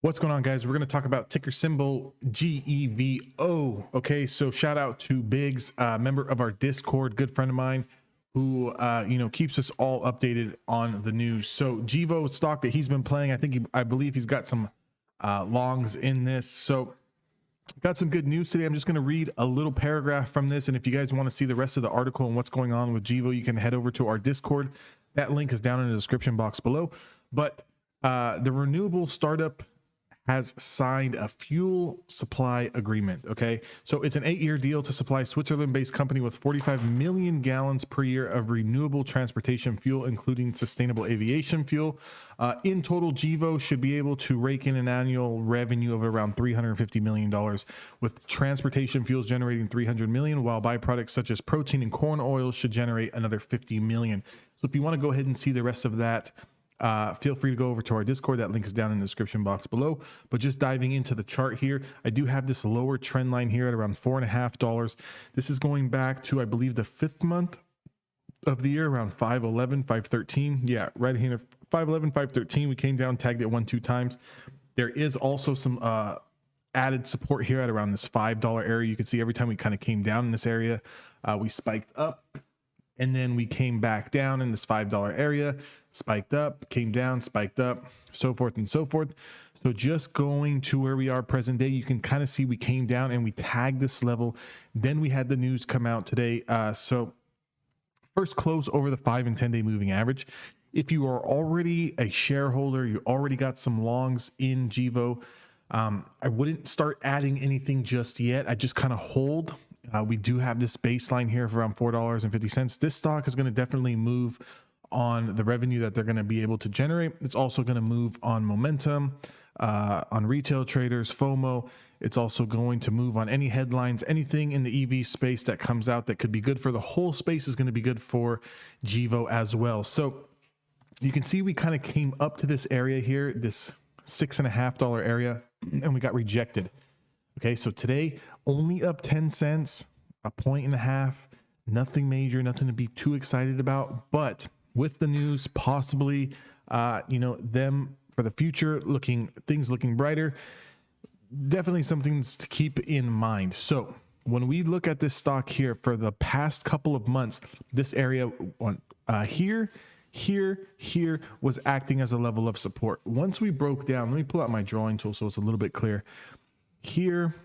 What's going on, guys? We're going to talk about ticker symbol GEVO. Okay, so shout out to Biggs, member of our Discord, good friend of mine, who keeps us all updated on the news. So Gevo stock that he's been playing, I believe he's got some longs in this. So got some good news today. I'm just going to read a little paragraph from this, and if you guys want to see the rest of the article and what's going on with Gevo, you can head over to our Discord. That link is down in the description box below. But the renewable startup has signed a fuel supply agreement. Okay, so it's an 8-year deal to supply Switzerland-based company with 45 million gallons per year of renewable transportation fuel, including sustainable aviation fuel. In total, Gevo should be able to rake in an annual revenue of around $350 million, with transportation fuels generating 300 million, while byproducts such as protein and corn oil should generate another 50 million. So if you want to go ahead and see the rest of that, feel free to go over to our Discord. That link is down in the description box below. But just diving into the chart here, I do have this lower trend line here at around $4.50. This is going back to, I believe, the 5th month of the year, around 511, 513. Yeah, right here, 511, 513. We came down, tagged it 1-2 times. There is also some added support here at around this $5 area. You can see every time we kind of came down in this area, we spiked up. And then we came back down in this $5 area, spiked up, came down, spiked up, so forth and so forth. So just going to where we are present day, you can kind of see we came down and we tagged this level. Then we had the news come out today. So first close over the 5 and 10 day moving average. If you are already a shareholder, you already got some longs in Gevo, I wouldn't start adding anything just yet. I just kind of hold. We do have this baseline here of around $4.50. This stock is going to definitely move on the revenue that they're going to be able to generate. It's also going to move on momentum, on retail traders, FOMO. It's also going to move on any headlines, anything in the EV space that comes out that could be good for the whole space is going to be good for Gevo as well. So you can see we kind of came up to this area here, this $6.50 area, and we got rejected. Okay, so today only up 10 cents, a 1.5, nothing major, nothing to be too excited about. But with the news, possibly, them for the future, things looking brighter, definitely something to keep in mind. So when we look at this stock here for the past couple of months, this area here was acting as a level of support. Once we broke down, let me pull out my drawing tool so it's a little bit clear. Here,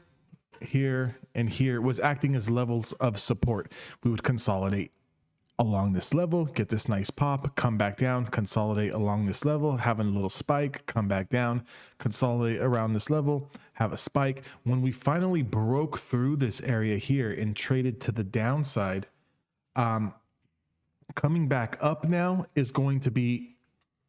and here was acting as levels of support. We would consolidate along this level, get this nice pop, come back down, consolidate along this level, have a little spike, come back down, consolidate around this level, have a spike. When we finally broke through this area here and traded to the downside, coming back up now is going to be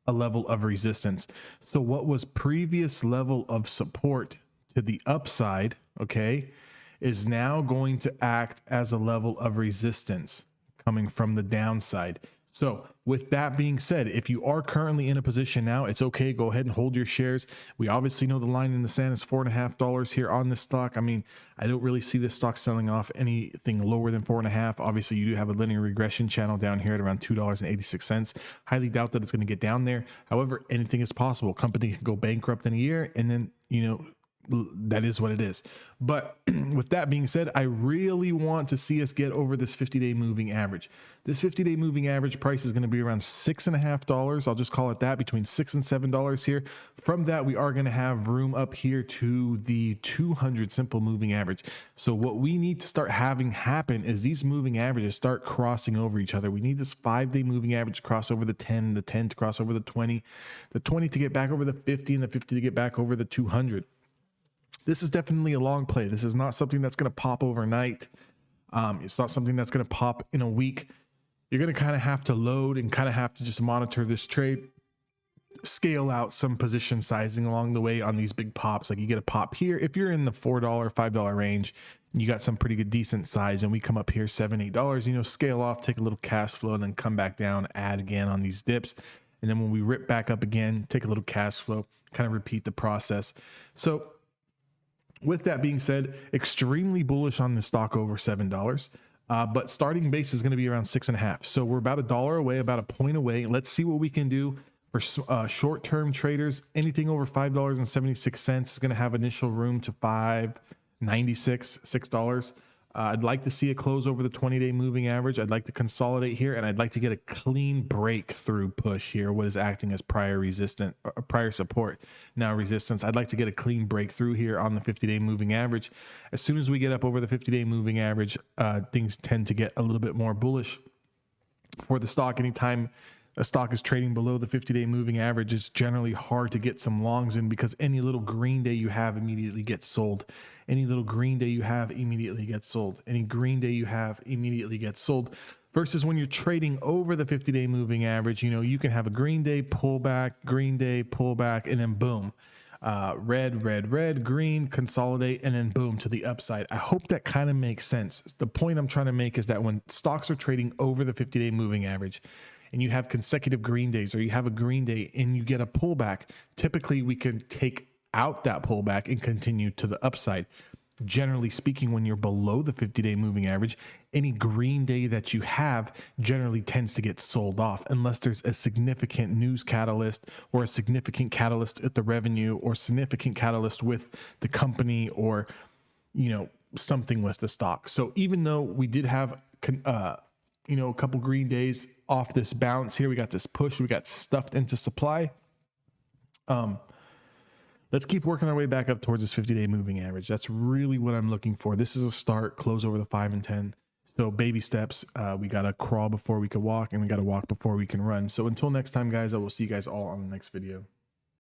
a level of resistance. So what was previous level of support to the upside, okay, is now going to act as a level of resistance coming from the downside. So with that being said, if you are currently in a position now, it's okay. Go ahead and hold your shares. We obviously know the line in the sand is $4.50 here on this stock. I mean, I don't really see this stock selling off anything lower than 4.5. Obviously, you do have a linear regression channel down here at around $2.86. Highly doubt that it's going to get down there. However, anything is possible. Company can go bankrupt in a year, and then, that is what it is. But with that being said, I really want to see us get over this 50-day moving average. This 50-day moving average price is going to be around $6.50. I'll just call it that, between $6 and $7 here. From that, we are going to have room up here to the 200 simple moving average. So what we need to start having happen is these moving averages start crossing over each other. We need this 5-day moving average to cross over the 10 to cross over the 20 to get back over the 50, and the 50 to get back over the 200. This is definitely a long play. This is not something that's going to pop overnight. It's not something that's going to pop in a week. You're going to kind of have to load and kind of have to just monitor this trade, scale out some position sizing along the way on these big pops. Like you get a pop here. If you're in the $4, $5 range, you got some pretty good decent size, and we come up here $7, $8, scale off, take a little cash flow, and then come back down, add again on these dips. And then when we rip back up again, take a little cash flow, kind of repeat the process. So with that being said, extremely bullish on the stock over $7. But starting base is going to be around 6.5. So we're about $1 away, about a point away. Let's see what we can do For short-term traders, anything over $5.76 is going to have initial room to $6. I'd like to see a close over the 20-day moving average. I'd like to consolidate here, and I'd like to get a clean breakthrough push here. What is acting as prior support, now resistance. I'd like to get a clean breakthrough here on the 50-day moving average. As soon as we get up over the 50-day moving average, things tend to get a little bit more bullish for the stock. Anytime a stock is trading below the 50-day moving average, it's generally hard to get some longs in, because any little green day you have immediately gets sold. Any little green day you have immediately gets sold. Any green day you have immediately gets sold. Versus when you're trading over the 50-day moving average, you know, you can have a green day pullback, and then boom. Red, green, consolidate, and then boom to the upside. I hope that kind of makes sense. The point I'm trying to make is that when stocks are trading over the 50-day moving average, and you have consecutive green days, or you have a green day and you get a pullback, typically we can take out that pullback and continue to the upside. Generally speaking, when you're below the 50-day moving average, any green day that you have generally tends to get sold off, unless there's a significant news catalyst, or a significant catalyst at the revenue, or significant catalyst with the company, or, you know, something with the stock. So even though we did have you know, a couple green days off this bounce here, we got this push, we got stuffed into supply. Let's keep working our way back up towards this 50-day moving average. That's really what I'm looking for. This is a start, close over the 5 and 10. So baby steps. We got to crawl before we can walk, and we got to walk before we can run. So until next time, guys, I will see you guys all on the next video.